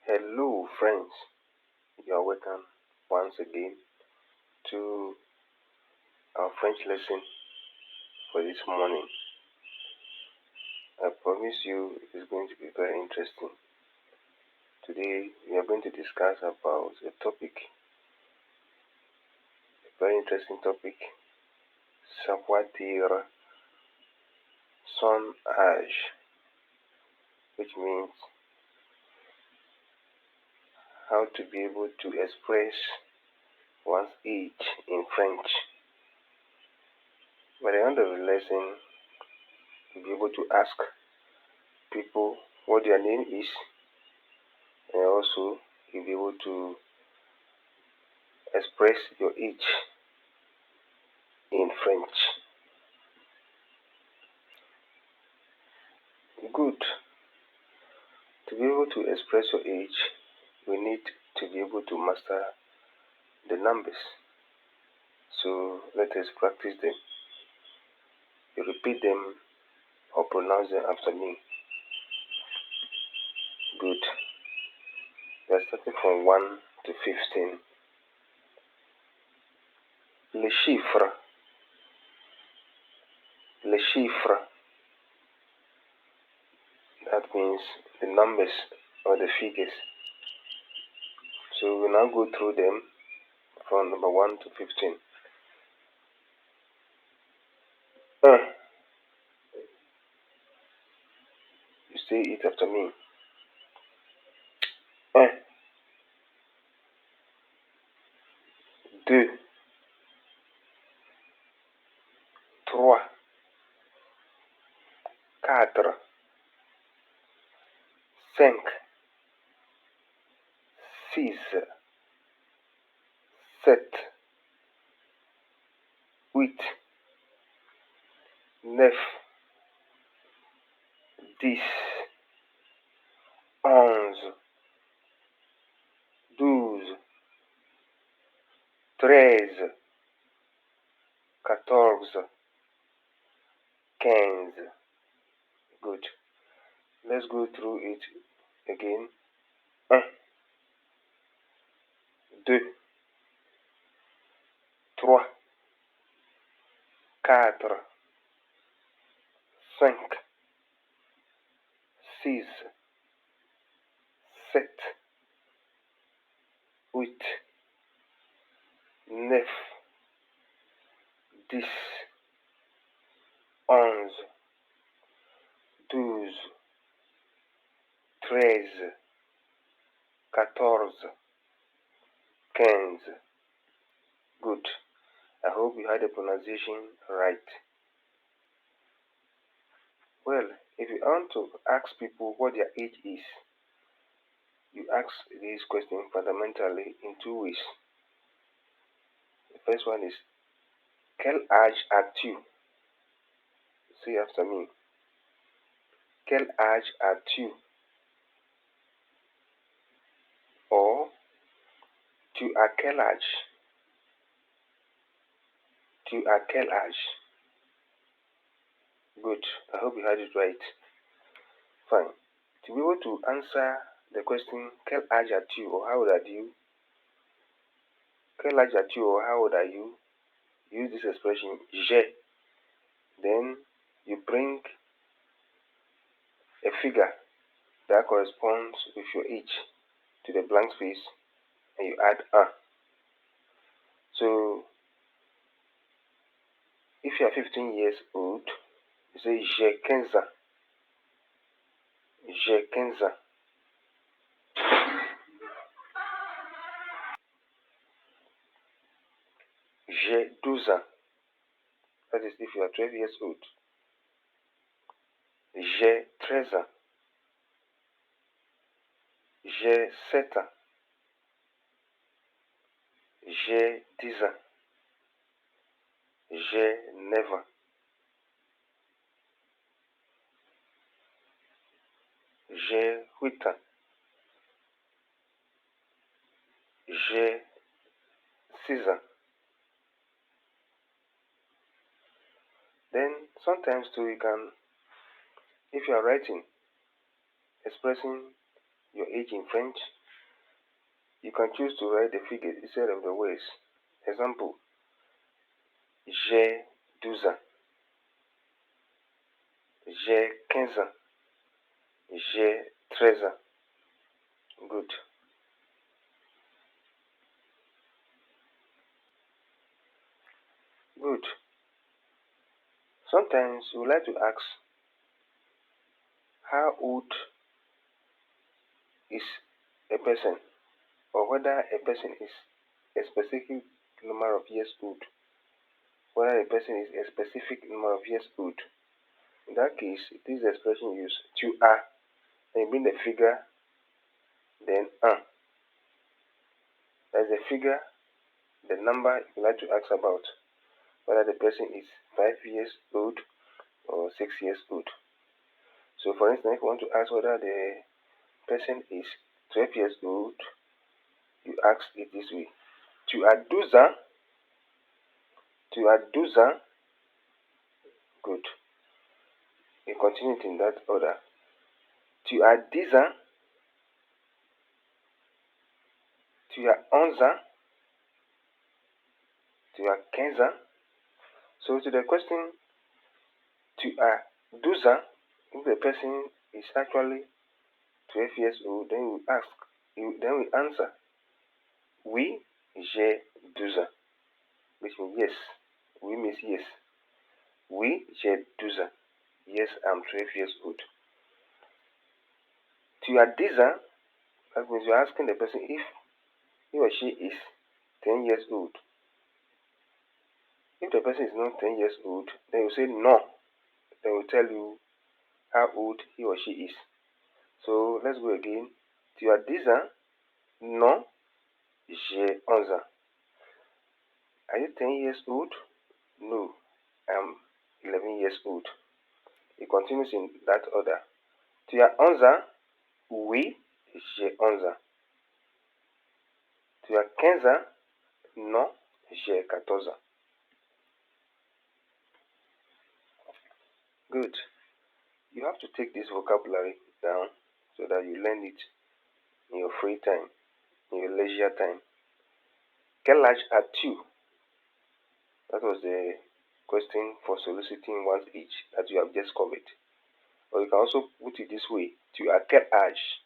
Hello, friends. You are welcome once again to our French lesson for this morning. I promise you it's going to be very interesting. Today, we are going to discuss about a very interesting topic, savoir dire son âge, which means how to be able to express one's age in French. By the end of the lesson, you'll be able to ask people what their name is, and also you'll be able to express your age in French. Good. To be able to express your age, we need to be able to master the numbers. So let us practice them. You repeat them or pronounce them after me. Good. We are starting from 1 to 15. Les chiffres. Les chiffres. That means the numbers or the figures. So we now go through them from number 1 to 15. 1. You say it after me. 1, 2, 3, 4, 5, 6, 7, 8, 9, 10, 11, 12, 13, 14, 15. Good. Let's go through it again. 1, 2, 3, 4, 5, 6, 7, 8, 9, 10, 11, 12, 13, 14, 15. Good. I hope you had the pronunciation right. Well, if you want to ask people what their age is, you ask this question fundamentally in two ways. The first one is, quel âge as-tu? Say after me. Quel âge as-tu? Or, tu as quel âge? Tu as quel âge? Good. I hope you had it right. Fine. To be able to answer the question, quel âge as-tu? Or how old are you? Quel âge as-tu? Or how old are you? Use this expression, j'ai. Then you bring a figure that corresponds with your age to the blank space and you add un. So if you are 15 years old, you say j'ai 15 ans. J'ai 15 ans. J'ai 12 ans. That is if you are 12 years old. J'ai 13 ans. J'ai 7 ans. J'ai 10 ans. J'ai 9 ans. J'ai 8 ans. J'ai 6 ans. Then sometimes too you can, if you are writing, expressing your age in French, You can choose to write the figures instead of the words. Example, j'ai 12 ans, j'ai 15 ans, j'ai 13 ans. Good. Good. Sometimes we would like to ask how old is a person, or whether a person is a specific number of years old. Whether a person is a specific number of years old. In that case, this expression use tu as, then you bring the figure, then un. That's the figure, the number you like to ask about, whether the person is 5 years old or 6 years old. So for instance, if you want to ask whether the person is 12 years old, you ask it this way. Tu as 12 ans? Tu as 12 ans? Good. You continue it in that order. Tu as 10 ans? Tu as 11 ans? Tu as 15 ans? So to the question, tu as 12 ans, if the person is actually 12 years old, then we ask, then we answer, oui, j'ai 12 ans, which means yes. Oui means yes. Oui, j'ai 12 ans. Yes, I'm 12 years old. Tu as 10 ans, that means you're asking the person if he or she is 10 years old. If the person is not 10 years old, then you say no. They will tell you how old he or she is. So let's go again. Tu as 10 ans? Non, j'ai 11 ans. Are you 10 years old? No, I'm 11 years old. It continues in that order. Tu as 11 ans? Oui, j'ai 11 ans. Tu as 15 ans? Non, j'ai 14 ans. Good. You have to take this vocabulary down so that you learn it in your free time, in your leisure time. Quel âge as-tu? That was the question for soliciting one's age that you have just covered. Or you can also put it this way: tu as quel âge?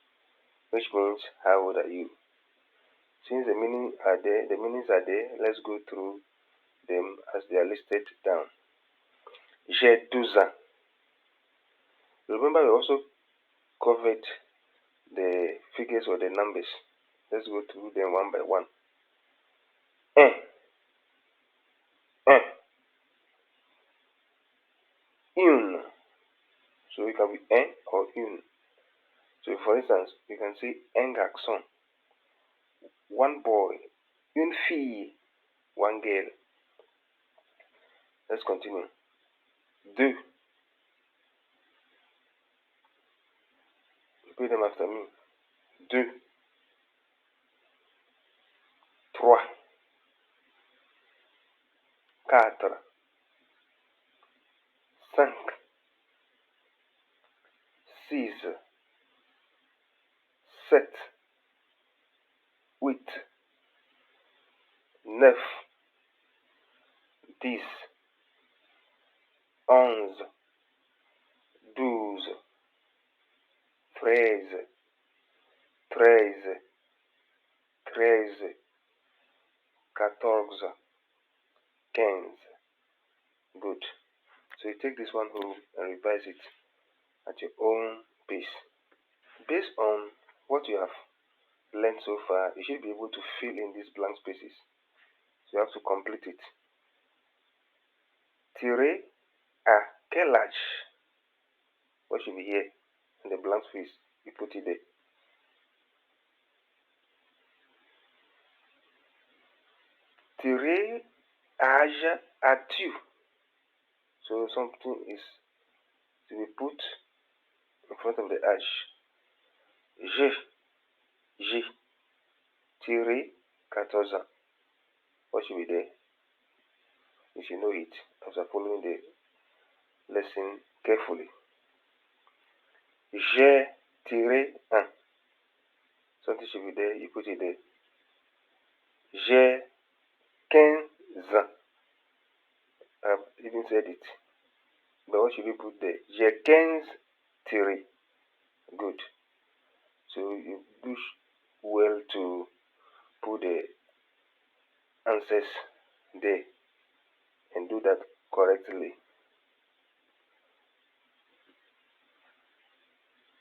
Which means how old are you? Since the meanings are there, let's go through them as they are listed down. J'ai 12 ans. Remember, we also covered the figures or the numbers. Let's go through them one by one. Un, un, une. So it can be un or une. So for instance, you can say un garçon, one boy, une fille, one girl. Let's continue. Deux. Repeat them after me. Deux. Trois. Quatre. Cinq. Six. Sept. Huit. Neuf. 10. 11. 12. 13. 13. 13. 14. 15. Good. So you take this one home and revise it at your own pace. Based on what you have learned so far, you should be able to fill in these blank spaces. So you have to complete it. Tirer à quel âge? What should be here in the blank space? You put it there. Tirer âge as-tu? So something is to be put in front of the âge. J'ai tiré 14 ans. What should be there? You should know it after following the lesson carefully. J'ai tiré un. Something should be there, you put it there. j'ai 15 ans. I've even said it. But what should we put there? J'ai 15 tirés. Good. So you do well to put the answers there and do that correctly.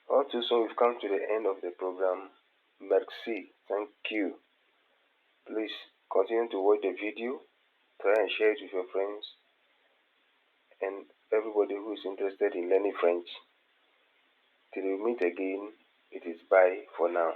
All too soon we've come to the end of the program. Merci. Thank you. Please continue to watch the video. Try and share it with your friends and everybody who is interested in learning French. Till we meet again, it is bye for now.